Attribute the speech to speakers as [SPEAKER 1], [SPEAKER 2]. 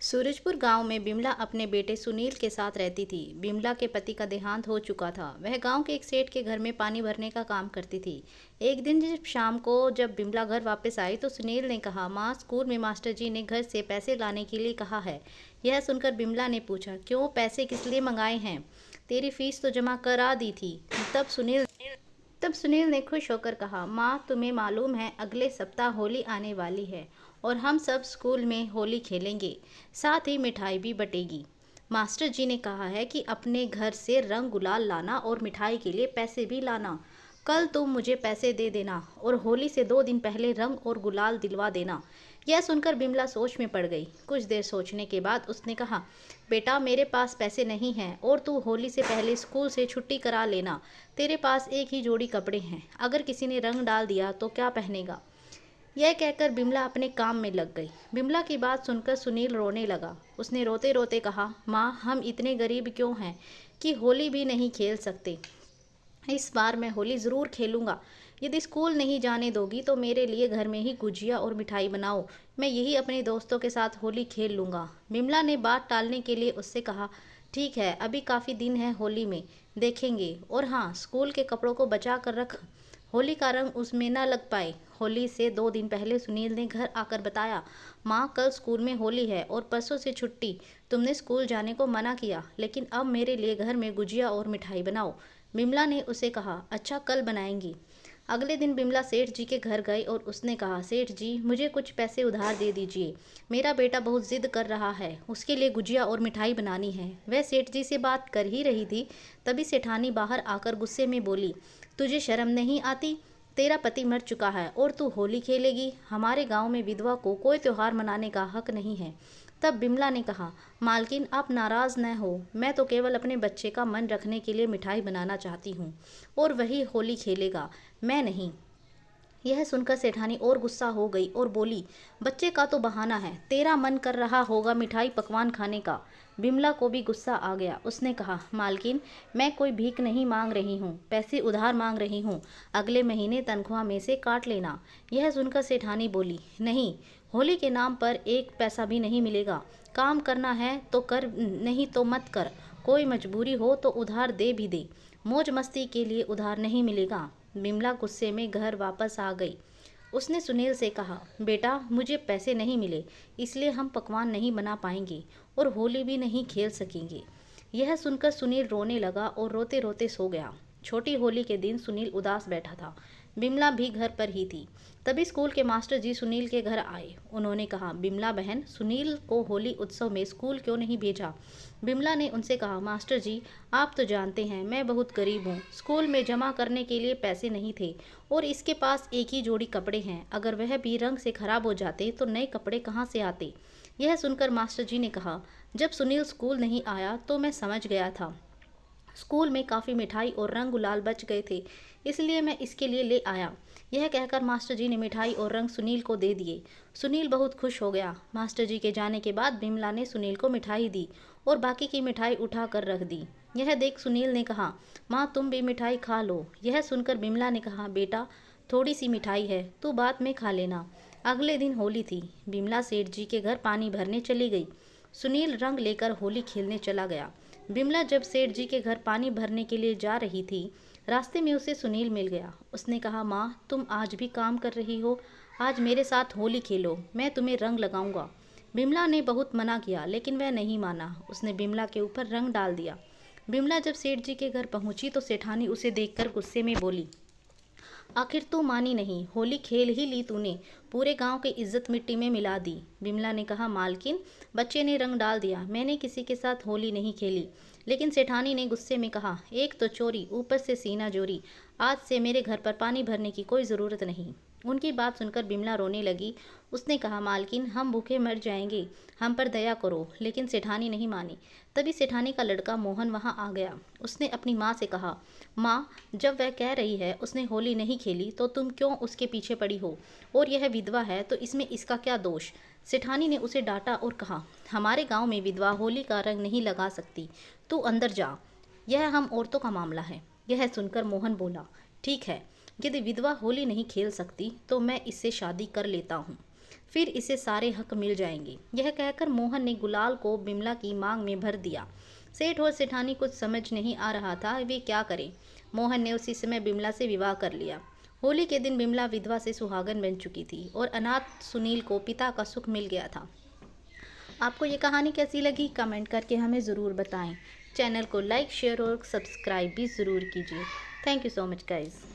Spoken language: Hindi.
[SPEAKER 1] सूरजपुर गांव में बिमला अपने बेटे सुनील के साथ रहती थी। बिमला के पति का देहांत हो चुका था। वह गांव के एक सेठ के घर में पानी भरने का काम करती थी। एक दिन जब शाम को बिमला घर वापस आई तो सुनील ने कहा, माँ, स्कूल में मास्टर जी ने घर से पैसे लाने के लिए कहा है। यह सुनकर बिमला ने पूछा, क्यों, पैसे किस लिए मंगाए हैं? तेरी फीस तो जमा करा दी थी। तब सुनील ने खुश होकर कहा, माँ, तुम्हें मालूम है अगले सप्ताह होली आने वाली है और हम सब स्कूल में होली खेलेंगे, साथ ही मिठाई भी बटेगी। मास्टर जी ने कहा है कि अपने घर से रंग गुलाल लाना और मिठाई के लिए पैसे भी लाना। कल तुम मुझे पैसे दे देना और होली से 2 दिन पहले रंग और गुलाल दिलवा देना। यह सुनकर बिमला सोच में पड़ गई। कुछ देर सोचने के बाद उसने कहा, बेटा, मेरे पास पैसे नहीं हैं और तू होली से पहले स्कूल से छुट्टी करा लेना। तेरे पास एक ही जोड़ी कपड़े हैं, अगर किसी ने रंग डाल दिया तो क्या पहनेगा? यह कहकर बिमला अपने काम में लग गई। बिमला की बात सुनकर सुनील रोने लगा। उसने रोते रोते कहा, माँ, हम इतने गरीब क्यों हैं कि होली भी नहीं खेल सकते। इस बार मैं होली ज़रूर खेलूँगा। यदि स्कूल नहीं जाने दोगी तो मेरे लिए घर में ही गुजिया और मिठाई बनाओ। मैं यही अपने दोस्तों के साथ होली खेल लूँगा। बिमला ने बात टालने के लिए उससे कहा, ठीक है, अभी काफ़ी दिन है होली में, देखेंगे। और हाँ, स्कूल के कपड़ों को बचा कर रख, होली का रंग उसमें न लग पाए। होली से 2 दिन पहले सुनील ने घर आकर बताया, माँ, कल स्कूल में होली है और परसों से छुट्टी। तुमने स्कूल जाने को मना किया, लेकिन अब मेरे लिए घर में गुजिया और मिठाई बनाओ। बिमला ने उसे कहा, अच्छा, कल बनाएंगी। अगले दिन बिमला सेठ जी के घर गई और उसने कहा, सेठ जी, मुझे कुछ पैसे उधार दे दीजिए। मेरा बेटा बहुत जिद कर रहा है, उसके लिए गुजिया और मिठाई बनानी है। वह सेठ जी से बात कर ही रही थी, तभी सेठानी बाहर आकर गुस्से में बोली, तुझे शर्म नहीं आती? तेरा पति मर चुका है और तू होली खेलेगी? हमारे गांव में विधवा को कोई त्योहार मनाने का हक नहीं है। तब बिमला ने कहा, मालकिन, आप नाराज़ न हो, मैं तो केवल अपने बच्चे का मन रखने के लिए मिठाई बनाना चाहती हूँ और वही होली खेलेगा, मैं नहीं। यह सुनकर सेठानी और गुस्सा हो गई और बोली, बच्चे का तो बहाना है, तेरा मन कर रहा होगा मिठाई पकवान खाने का। बिमला को भी गुस्सा आ गया। उसने कहा, मालकिन, मैं कोई भीख नहीं मांग रही हूँ, पैसे उधार मांग रही हूँ, अगले महीने तनख्वाह में से काट लेना। यह सुनकर सेठानी बोली, नहीं, होली के नाम पर एक पैसा भी नहीं मिलेगा। काम करना है तो कर, नहीं तो मत कर। कोई मजबूरी हो तो उधार दे भी दे, मौज मस्ती के लिए उधार नहीं मिलेगा। बिमला गुस्से में घर वापस आ गई। उसने सुनील से कहा, बेटा, मुझे पैसे नहीं मिले, इसलिए हम पकवान नहीं बना पाएंगे और होली भी नहीं खेल सकेंगे। यह सुनकर सुनील रोने लगा और रोते रोते सो गया। छोटी होली के दिन सुनील उदास बैठा था। बिमला भी घर पर ही थी। तभी स्कूल के मास्टर जी सुनील के घर आए। उन्होंने कहा, बिमला बहन, सुनील को होली उत्सव में स्कूल क्यों नहीं भेजा? बिमला ने उनसे कहा, मास्टर जी, आप तो जानते हैं मैं बहुत गरीब हूँ, स्कूल में जमा करने के लिए पैसे नहीं थे और इसके पास एक ही जोड़ी कपड़े हैं, अगर वह भी रंग से खराब हो जाते तो नए कपड़े कहाँ से आते? यह सुनकर मास्टर जी ने कहा, जब सुनील स्कूल नहीं आया तो मैं समझ गया था स्कूल में काफ़ी मिठाई और रंग गुलाल बच गए थे, इसलिए मैं इसके लिए ले आया। यह कहकर मास्टर जी ने मिठाई और रंग सुनील को दे दिए। सुनील बहुत खुश हो गया। मास्टर जी के जाने के बाद बिमला ने सुनील को मिठाई दी और बाकी की मिठाई उठा कर रख दी। यह देख सुनील ने कहा, माँ, तुम भी मिठाई खा लो। यह सुनकर बिमला ने कहा, बेटा, थोड़ी सी मिठाई है, तू बाद में खा लेना। अगले दिन होली थी। बिमला सेठ जी के घर पानी भरने चली गई। सुनील रंग लेकर होली खेलने चला गया। बिमला जब सेठ जी के घर पानी भरने के लिए जा रही थी, रास्ते में उसे सुनील मिल गया। उसने कहा, माँ, तुम आज भी काम कर रही हो? आज मेरे साथ होली खेलो, मैं तुम्हें रंग लगाऊंगा। बिमला ने बहुत मना किया, लेकिन वह नहीं माना। उसने बिमला के ऊपर रंग डाल दिया। बिमला जब सेठ जी के घर पहुंची तो सेठानी उसे देखकर गुस्से में बोली, आखिर तू मानी नहीं, होली खेल ही ली तूने, पूरे गांव की इज्जत मिट्टी में मिला दी। बिमला ने कहा, मालकिन, बच्चे ने रंग डाल दिया, मैंने किसी के साथ होली नहीं खेली। लेकिन सेठानी ने गुस्से में कहा, एक तो चोरी, ऊपर से सीना जोरी, आज से मेरे घर पर पानी भरने की कोई ज़रूरत नहीं। उनकी बात सुनकर बिमला रोने लगी। उसने कहा, मालकिन, हम भूखे मर जाएंगे, हम पर दया करो। लेकिन सेठानी नहीं मानी। तभी सेठानी का लड़का मोहन वहां आ गया। उसने अपनी माँ से कहा, माँ, जब वह कह रही है उसने होली नहीं खेली तो तुम क्यों उसके पीछे पड़ी हो? और यह विधवा है तो इसमें इसका क्या दोष? सेठानी ने उसे डांटा और कहा, हमारे गांव में विधवा होली का रंग नहीं लगा सकती, तू अंदर जा, यह हम औरतों का मामला है। यह सुनकर मोहन बोला, ठीक है, यदि विधवा होली नहीं खेल सकती तो मैं इससे शादी कर लेता हूँ। फिर इसे सारे हक मिल जाएंगे। यह कहकर मोहन ने गुलाल को बिमला की मांग में भर दिया। सेठ और सेठानी कुछ समझ नहीं आ रहा था वे क्या करें। मोहन ने उसी समय बिमला से विवाह कर लिया। होली के दिन बिमला विधवा से सुहागन बन चुकी थी और अनाथ सुनील को पिता का सुख मिल गया था। आपको ये कहानी कैसी लगी कमेंट करके हमें ज़रूर बताएं। चैनल को लाइक शेयर और सब्सक्राइब भी ज़रूर कीजिए। Thank you so much guys.